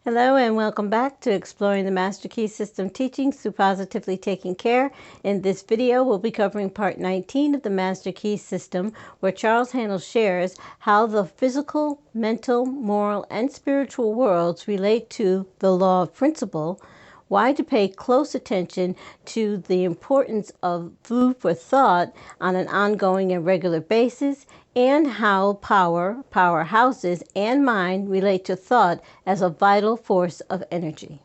Hello and welcome back to Exploring the Master Key System teachings through positively taking care. In this video, we'll be covering part 19 of the Master Key System, where Charles Haanel shares how the physical, mental, moral, and spiritual worlds relate to the law of principle, why to pay close attention to the importance of food for thought on an ongoing and regular basis, and how power, powerhouses, and mind relate to thought as a vital force of energy.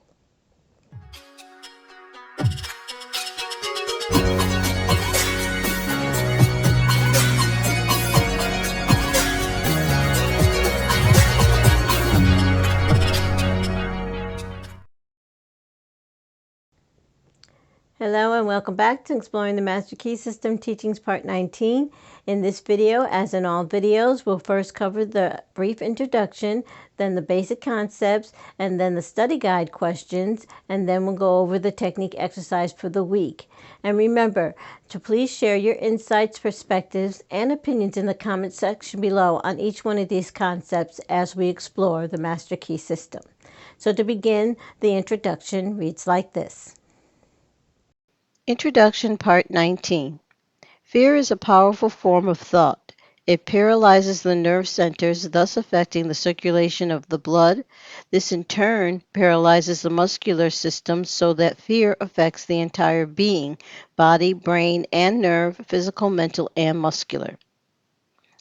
Hello and welcome back to Exploring the Master Key System Teachings Part 19. In this video, as in all videos, we'll first cover the brief introduction, then the basic concepts, and then the study guide questions, and then we'll go over the technique exercise for the week. And remember to please share your insights, perspectives, and opinions in the comment section below on each one of these concepts as we explore the Master Key System. So to begin, the introduction reads like this. Introduction Part 19. Fear is a powerful form of thought. It paralyzes the nerve centers, thus affecting the circulation of the blood. This in turn paralyzes the muscular system so that fear affects the entire being, body, brain, and nerve, physical, mental, and muscular.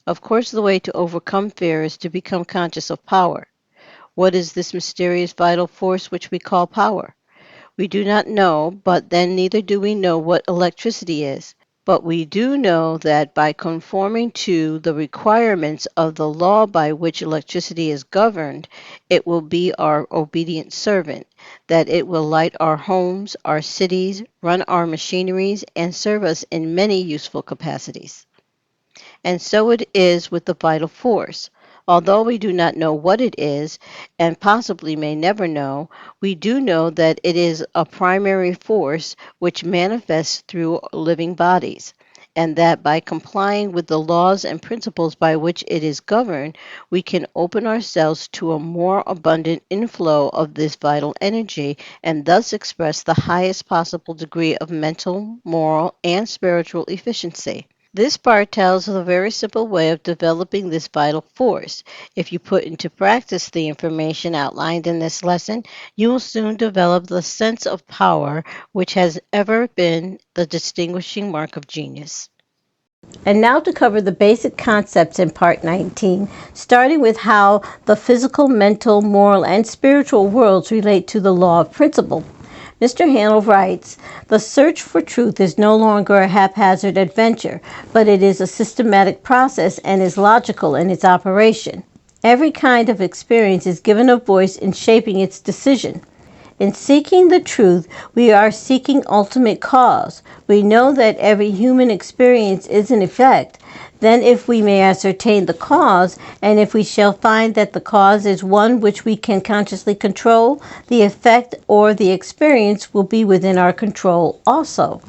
Of course, the way to overcome fear is to become conscious of power. What is this mysterious vital force which we call power? We do not know, but then neither do we know what electricity is. But we do know that by conforming to the requirements of the law by which electricity is governed, it will be our obedient servant, that it will light our homes, our cities, run our machineries, and serve us in many useful capacities. And so it is with the vital force. Although we do not know what it is, and possibly may never know, we do know that it is a primary force which manifests through living bodies, and that by complying with the laws and principles by which it is governed, we can open ourselves to a more abundant inflow of this vital energy, and thus express the highest possible degree of mental, moral, and spiritual efficiency. This part tells of a very simple way of developing this vital force. If you put into practice the information outlined in this lesson, you will soon develop the sense of power which has ever been the distinguishing mark of genius. And now to cover the basic concepts in Part 19, starting with how the physical, mental, moral, and spiritual worlds relate to the law of principle. Mr. Haanel writes, "The search for truth is no longer a haphazard adventure, but it is a systematic process and is logical in its operation. Every kind of experience is given a voice in shaping its decision. In seeking the truth, we are seeking ultimate cause. We know that every human experience is an effect. Then if we may ascertain the cause, and if we shall find that the cause is one which we can consciously control, the effect or the experience will be within our control also.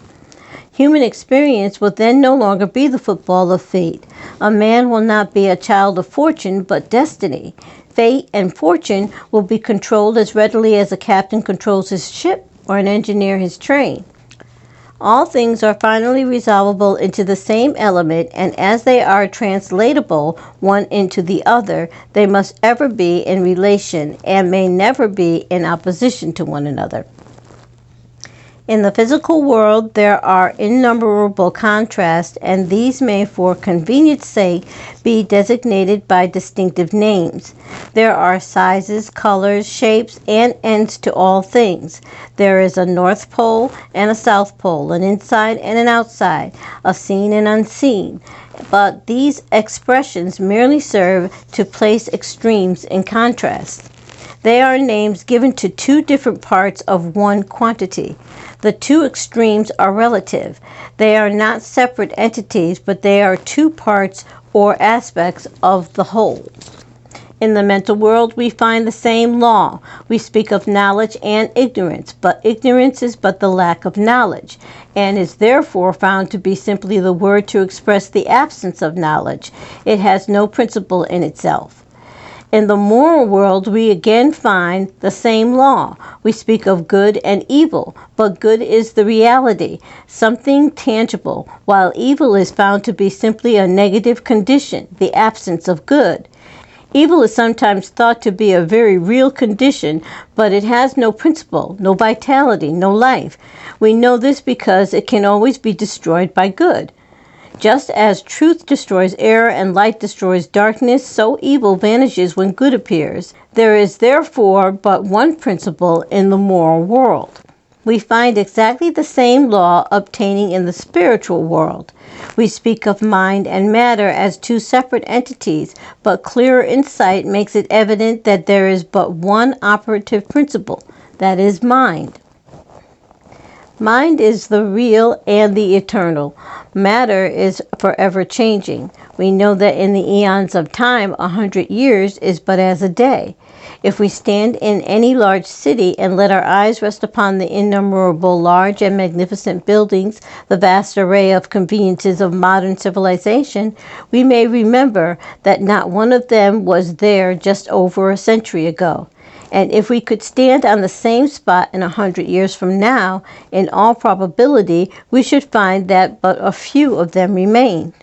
Human experience will then no longer be the football of fate. A man will not be a child of fortune, but destiny. Fate and fortune will be controlled as readily as a captain controls his ship or an engineer his train. All things are finally resolvable into the same element, and as they are translatable one into the other, they must ever be in relation and may never be in opposition to one another. In the physical world, there are innumerable contrasts, and these may, for convenience sake, be designated by distinctive names. There are sizes, colors, shapes, and ends to all things. There is a North Pole and a South Pole, an inside and an outside, a seen and unseen. But these expressions merely serve to place extremes in contrast. They are names given to two different parts of one quantity. The two extremes are relative. They are not separate entities, but they are two parts or aspects of the whole. In the mental world, we find the same law. We speak of knowledge and ignorance, but ignorance is but the lack of knowledge, and is therefore found to be simply the word to express the absence of knowledge. It has no principle in itself. In the moral world, we again find the same law. We speak of good and evil, but good is the reality, something tangible, while evil is found to be simply a negative condition, the absence of good. Evil is sometimes thought to be a very real condition, but it has no principle, no vitality, no life. We know this because it can always be destroyed by good. Just as truth destroys error and light destroys darkness, so evil vanishes when good appears. There is therefore but one principle in the moral world. We find exactly the same law obtaining in the spiritual world. We speak of mind and matter as two separate entities, but clearer insight makes it evident that there is but one operative principle, that is mind. Mind is the real and the eternal. Matter is forever changing. We know that in the eons of time, 100 years is but as a day. If we stand in any large city and let our eyes rest upon the innumerable large and magnificent buildings, the vast array of conveniences of modern civilization, we may remember that not one of them was there just over a century ago. And if we could stand on the same spot in 100 years from now, in all probability, we should find that but a few of them remain.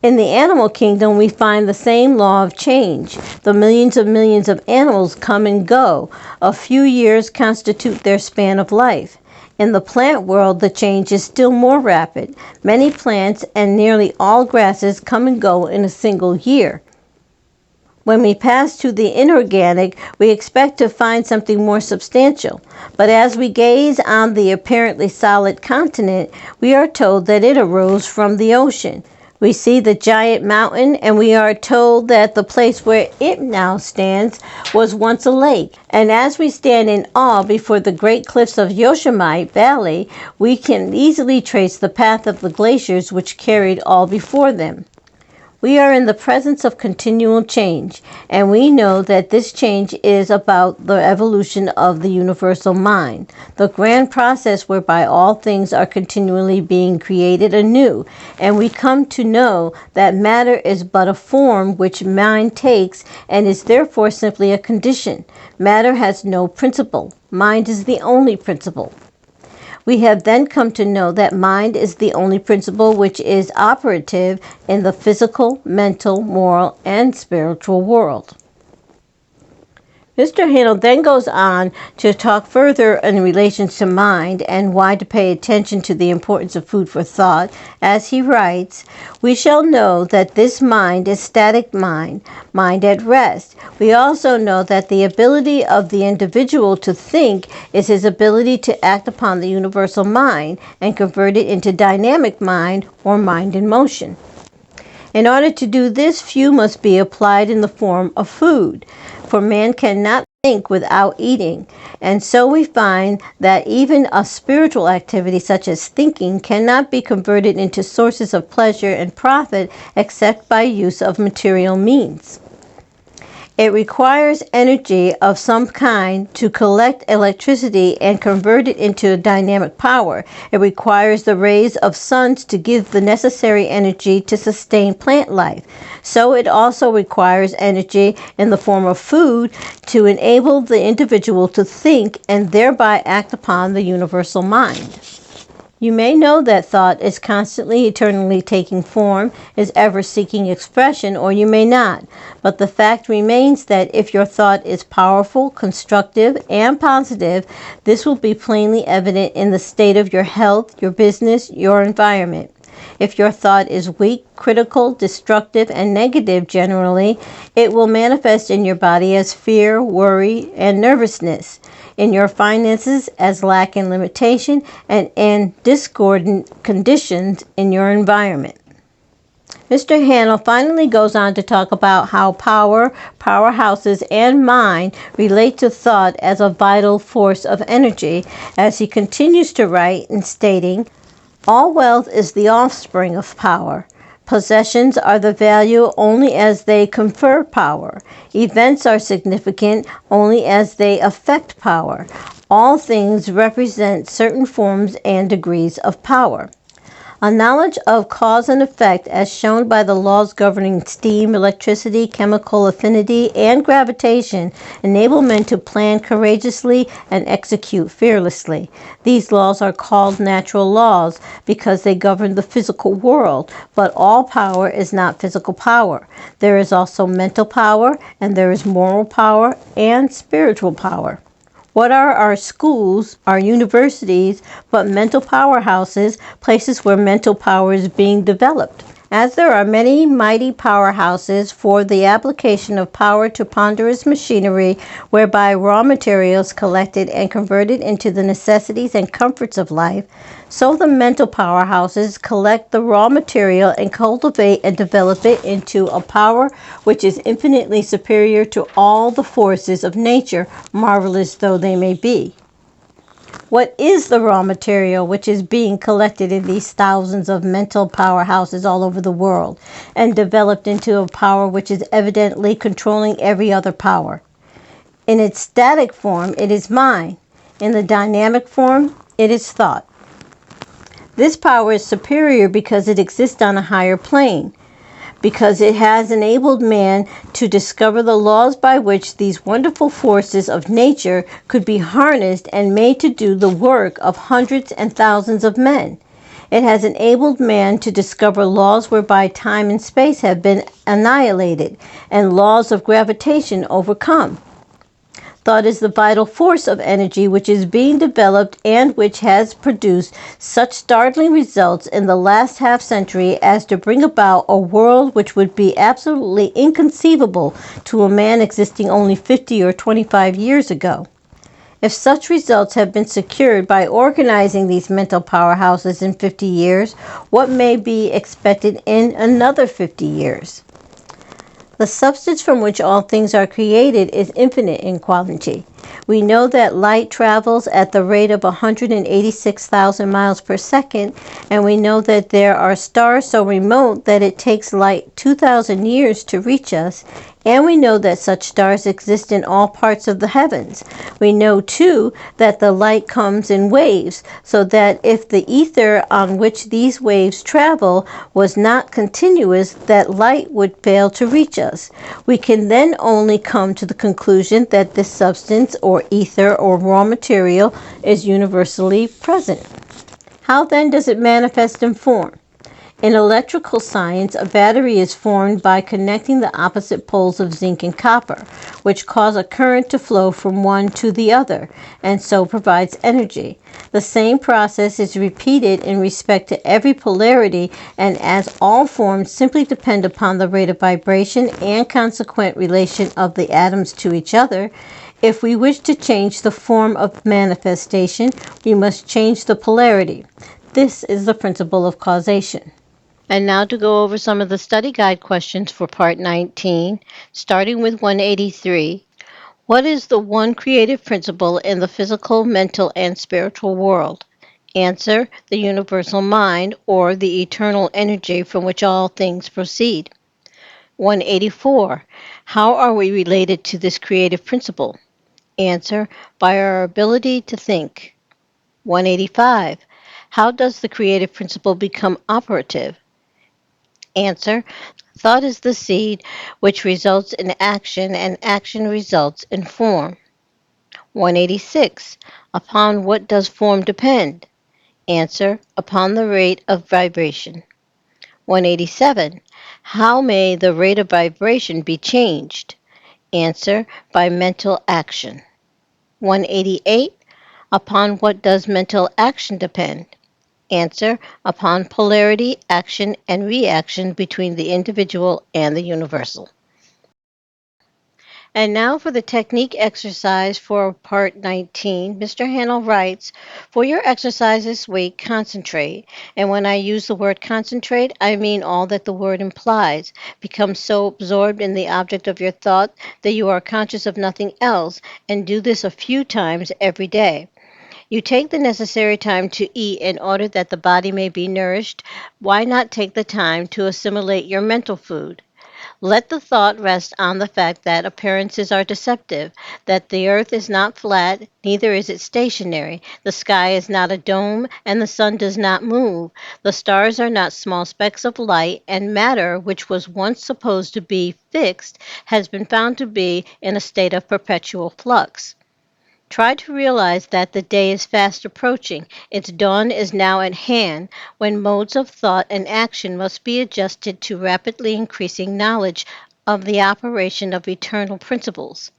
In the animal kingdom, we find the same law of change. The millions of animals come and go. A few years constitute their span of life. In the plant world, the change is still more rapid. Many plants and nearly all grasses come and go in a single year. When we pass to the inorganic, we expect to find something more substantial. But as we gaze on the apparently solid continent, we are told that it arose from the ocean. We see the giant mountain, and we are told that the place where it now stands was once a lake. And as we stand in awe before the great cliffs of Yosemite Valley, we can easily trace the path of the glaciers which carried all before them. We are in the presence of continual change, and we know that this change is about the evolution of the universal mind, the grand process whereby all things are continually being created anew, and we come to know that matter is but a form which mind takes and is therefore simply a condition. Matter has no principle. Mind is the only principle. We have then come to know that mind is the only principle which is operative in the physical, mental, moral, and spiritual world. Mr. Haanel then goes on to talk further in relation to mind and why to pay attention to the importance of food for thought. As he writes, we shall know that this mind is static mind, mind at rest. We also know that the ability of the individual to think is his ability to act upon the universal mind and convert it into dynamic mind or mind in motion. In order to do this, fuel must be applied in the form of food, for man cannot think without eating. And so we find that even a spiritual activity such as thinking cannot be converted into sources of pleasure and profit except by use of material means. It requires energy of some kind to collect electricity and convert it into dynamic power. It requires the rays of suns to give the necessary energy to sustain plant life. So it also requires energy in the form of food to enable the individual to think and thereby act upon the universal mind. You may know that thought is constantly, eternally taking form, is ever seeking expression, or you may not. But the fact remains that if your thought is powerful, constructive, and positive, this will be plainly evident in the state of your health, your business, your environment. If your thought is weak, critical, destructive, and negative generally, it will manifest in your body as fear, worry, and nervousness, in your finances as lack and limitation, and in discordant conditions in your environment. Mr. Haanel finally goes on to talk about how power, powerhouses, and mind relate to thought as a vital force of energy, as he continues to write in stating, all wealth is the offspring of power. Possessions are the value only as they confer power. Events are significant only as they affect power. All things represent certain forms and degrees of power. A knowledge of cause and effect, as shown by the laws governing steam, electricity, chemical affinity, and gravitation, enable men to plan courageously and execute fearlessly. These laws are called natural laws because they govern the physical world, but all power is not physical power. There is also mental power, and there is moral power and spiritual power. What are our schools, our universities, but mental powerhouses, places where mental power is being developed? As there are many mighty powerhouses for the application of power to ponderous machinery, whereby raw materials collected and converted into the necessities and comforts of life, so the mental powerhouses collect the raw material and cultivate and develop it into a power which is infinitely superior to all the forces of nature, marvelous though they may be. What is the raw material which is being collected in these thousands of mental powerhouses all over the world and developed into a power which is evidently controlling every other power? In its static form, it is mind. In the dynamic form, it is thought. This power is superior because it exists on a higher plane, because it has enabled man to discover the laws by which these wonderful forces of nature could be harnessed and made to do the work of hundreds and thousands of men. It has enabled man to discover laws whereby time and space have been annihilated and laws of gravitation overcome. Thought is the vital force of energy which is being developed and which has produced such startling results in the last half century as to bring about a world which would be absolutely inconceivable to a man existing only 50 or 25 years ago. If such results have been secured by organizing these mental powerhouses in 50 years, what may be expected in another 50 years? The substance from which all things are created is infinite in quantity. We know that light travels at the rate of 186,000 miles per second, and we know that there are stars so remote that it takes light 2,000 years to reach us, and we know that such stars exist in all parts of the heavens. We know, too, that the light comes in waves, so that if the ether on which these waves travel was not continuous, that light would fail to reach us. We can then only come to the conclusion that this substance or ether or raw material is universally present. How then does it manifest in form? In electrical science, a battery is formed by connecting the opposite poles of zinc and copper, which cause a current to flow from one to the other, and so provides energy. The same process is repeated in respect to every polarity, and as all forms simply depend upon the rate of vibration and consequent relation of the atoms to each other, if we wish to change the form of manifestation, we must change the polarity. This is the principle of causation. And now to go over some of the study guide questions for Part 19, starting with 183. What is the one creative principle in the physical, mental, and spiritual world? Answer: the universal mind, or the eternal energy from which all things proceed. 184. How are we related to this creative principle? Answer: by our ability to think. 185. How does the creative principle become operative? Answer: thought is the seed which results in action, and action results in form. 186. Upon what does form depend? Answer: upon the rate of vibration. 187. How may the rate of vibration be changed? Answer: by mental action. 188. Upon what does mental action depend? Answer: upon polarity, action, and reaction between the individual and the universal. And now for the technique exercise for Part 19. Mr. Haanel writes, for your exercise this week, concentrate. And when I use the word concentrate, I mean all that the word implies. Become so absorbed in the object of your thought that you are conscious of nothing else, and do this a few times every day. You take the necessary time to eat in order that the body may be nourished. Why not take the time to assimilate your mental food? Let the thought rest on the fact that appearances are deceptive, that the earth is not flat, neither is it stationary, the sky is not a dome, and the sun does not move, the stars are not small specks of light, and matter, which was once supposed to be fixed, has been found to be in a state of perpetual flux. Try to realize that the day is fast approaching. Its dawn is now at hand, when modes of thought and action must be adjusted to rapidly increasing knowledge of the operation of eternal principles.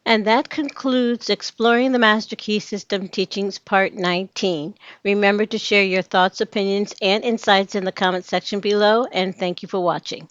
And that concludes Exploring the Master Key System Teachings Part 19. Remember to share your thoughts, opinions, and insights in the comment section below, and thank you for watching.